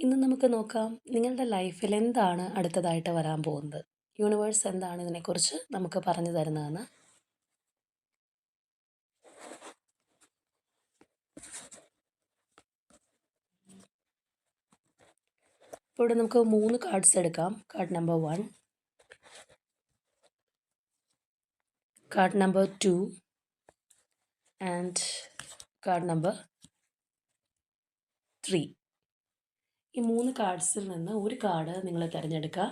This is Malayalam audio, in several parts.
ഇന്ന് നമുക്ക് നോക്കാം നിങ്ങളുടെ ലൈഫിൽ എന്താണ് അടുത്തതായിട്ട് വരാൻ പോകുന്നത്. യൂണിവേഴ്സ് എന്താണ് ഇതിനെക്കുറിച്ച് നമുക്ക് പറഞ്ഞു തരുന്നതെന്ന്. ഇപ്പോൾ ഇവിടെ നമുക്ക് 3 കാർഡ്സ് എടുക്കാം. Card number 1, card number 2 and card number 3. ഈ 3 കാർഡ്സിൽ നിന്ന് ഒരു കാർഡ് നിങ്ങൾ തിരഞ്ഞെടുക്കുക.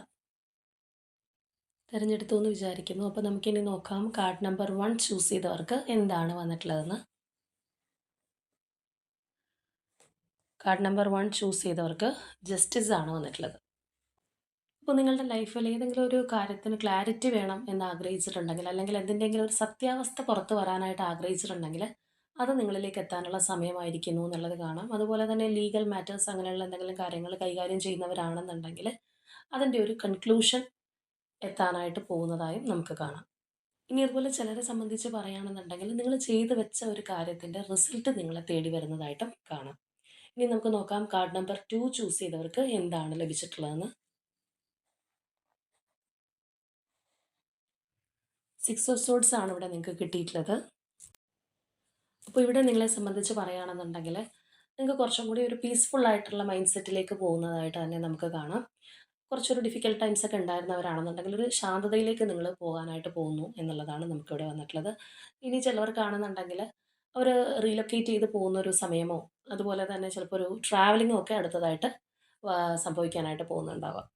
തിരഞ്ഞെടുത്തു എന്ന് വിചാരിക്കുന്നു. അപ്പോൾ നമുക്കിനി നോക്കാം കാർഡ് നമ്പർ 1 ചൂസ് ചെയ്തവർക്ക് എന്താണ് വന്നിട്ടുള്ളതെന്ന്. കാർഡ് നമ്പർ 1 ചൂസ് ചെയ്തവർക്ക് ജസ്റ്റിസ് ആണ് വന്നിട്ടുള്ളത്. അപ്പോൾ നിങ്ങളുടെ ലൈഫിൽ ഏതെങ്കിലും ഒരു കാര്യത്തിന് ക്ലാരിറ്റി വേണം എന്ന് ആഗ്രഹിച്ചിട്ടുണ്ടെങ്കിൽ, അല്ലെങ്കിൽ എന്തിൻ്റെങ്കിലും ഒരു സത്യാവസ്ഥ പുറത്ത് വരാനായിട്ട് ആഗ്രഹിച്ചിട്ടുണ്ടെങ്കിൽ, അത് നിങ്ങളിലേക്ക് എത്താനുള്ള സമയമായിരിക്കുന്നു എന്നുള്ളത് കാണാം. അതുപോലെ തന്നെ ലീഗൽ മാറ്റേഴ്സ് അങ്ങനെയുള്ള എന്തെങ്കിലും കാര്യങ്ങൾ കൈകാര്യം ചെയ്യുന്നവരാണെന്നുണ്ടെങ്കിൽ അതിൻ്റെ ഒരു കൺക്ലൂഷൻ എത്താനായിട്ട് പോകുന്നതായും നമുക്ക് കാണാം. ഇനി അതുപോലെ ചിലരെ സംബന്ധിച്ച് പറയുകയാണെന്നുണ്ടെങ്കിൽ നിങ്ങൾ ചെയ്തു വെച്ച ഒരു കാര്യത്തിൻ്റെ റിസൾട്ട് നിങ്ങളെ തേടി വരുന്നതായിട്ടും കാണാം. ഇനി നമുക്ക് നോക്കാം കാർഡ് നമ്പർ 2 ചൂസ് ചെയ്തവർക്ക് എന്താണ് ലഭിച്ചിട്ടുള്ളതെന്ന്. 6 ഓഫ് സോഡ്സ് ആണ് ഇവിടെ നിങ്ങൾക്ക് കിട്ടിയിട്ടുള്ളത്. അപ്പോൾ ഇവിടെ നിങ്ങളെ സംബന്ധിച്ച് പറയുകയാണെന്നുണ്ടെങ്കിൽ നിങ്ങൾക്ക് കുറച്ചും കൂടി ഒരു പീസ്ഫുൾ ആയിട്ടുള്ള മൈൻഡ് സെറ്റിലേക്ക് പോകുന്നതായിട്ട് തന്നെ നമുക്ക് കാണാം. കുറച്ചൊരു ഡിഫിക്കൽട്ട് ടൈംസ് ഒക്കെ ഉണ്ടായിരുന്നവരാണെന്നുണ്ടെങ്കിൽ ഒരു ശാന്തതയിലേക്ക് നിങ്ങൾ പോകാനായിട്ട് പോകുന്നു എന്നുള്ളതാണ് നമുക്കിവിടെ വന്നിട്ടുള്ളത്. ഇനി ചിലവർക്കാണെന്നുണ്ടെങ്കിൽ അവർ റീലൊക്കേറ്റ് ചെയ്ത് പോകുന്ന ഒരു സമയമോ അതുപോലെ തന്നെ ചിലപ്പോൾ ഒരു ട്രാവലിങ്ങോ ഒക്കെ അടുത്തതായിട്ട് സംഭവിക്കാനായിട്ട് പോകുന്നുണ്ടാവാം.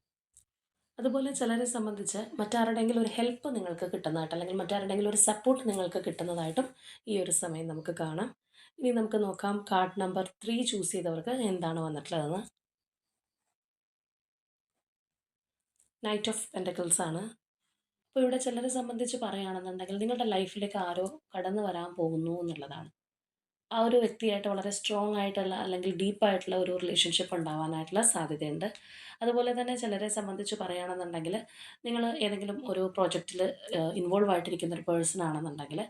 അതുപോലെ ചിലരെ സംബന്ധിച്ച് മറ്റാരുടെയെങ്കിലും ഒരു ഹെൽപ്പ് നിങ്ങൾക്ക് കിട്ടുന്നതായിട്ട്, അല്ലെങ്കിൽ മറ്റാരുടെയെങ്കിലും ഒരു സപ്പോർട്ട് നിങ്ങൾക്ക് കിട്ടുന്നതായിട്ടും ഈ ഒരു സമയം നമുക്ക് കാണാം. ഇനി നമുക്ക് നോക്കാം കാർഡ് നമ്പർ 3 ചൂസ് ചെയ്തവർക്ക് എന്താണ് വന്നിട്ടുള്ളതെന്ന്. നൈറ്റ് ഓഫ് പെൻറ്റക്കിൾസ് ആണ്. അപ്പോൾ ഇവിടെ ചിലരെ സംബന്ധിച്ച് പറയുകയാണെന്നുണ്ടെങ്കിൽ നിങ്ങളുടെ ലൈഫിലേക്ക് ആരോ കടന്നു വരാൻ പോകുന്നു എന്നുള്ളതാണ്. ആ ഒരു വ്യക്തിയായിട്ട് വളരെ സ്ട്രോങ് ആയിട്ടുള്ള അല്ലെങ്കിൽ ഡീപ്പായിട്ടുള്ള ഒരു റിലേഷൻഷിപ്പ് ഉണ്ടാവാനായിട്ടുള്ള സാധ്യതയുണ്ട്. അതുപോലെ തന്നെ ചിലരെ സംബന്ധിച്ച് പറയുകയാണെന്നുണ്ടെങ്കിൽ നിങ്ങൾ ഏതെങ്കിലും ഒരു പ്രോജക്റ്റിൽ ഇൻവോൾവ് ആയിട്ടിരിക്കുന്ന ഒരു പേഴ്സൺ ആണെന്നുണ്ടെങ്കിൽ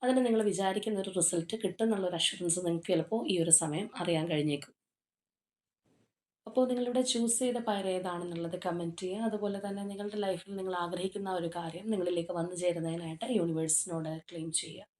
അതിന് നിങ്ങൾ വിചാരിക്കുന്ന ഒരു റിസൾട്ട് കിട്ടുമെന്നുള്ളൊരു അഷുറൻസ് നിങ്ങൾക്ക് ചിലപ്പോൾ ഈ ഒരു സമയം അറിയാൻ കഴിഞ്ഞേക്കും. അപ്പോൾ നിങ്ങളിവിടെ ചൂസ് ചെയ്ത പേര് ഏതാണെന്നുള്ളത് കമൻറ്റ് ചെയ്യുക. അതുപോലെ തന്നെ നിങ്ങളുടെ ലൈഫിൽ നിങ്ങൾ ആഗ്രഹിക്കുന്ന ഒരു കാര്യം നിങ്ങളിലേക്ക് വന്നു ചേരുന്നതിനായിട്ട് യൂണിവേഴ്സിനോട് ക്ലെയിം ചെയ്യുക.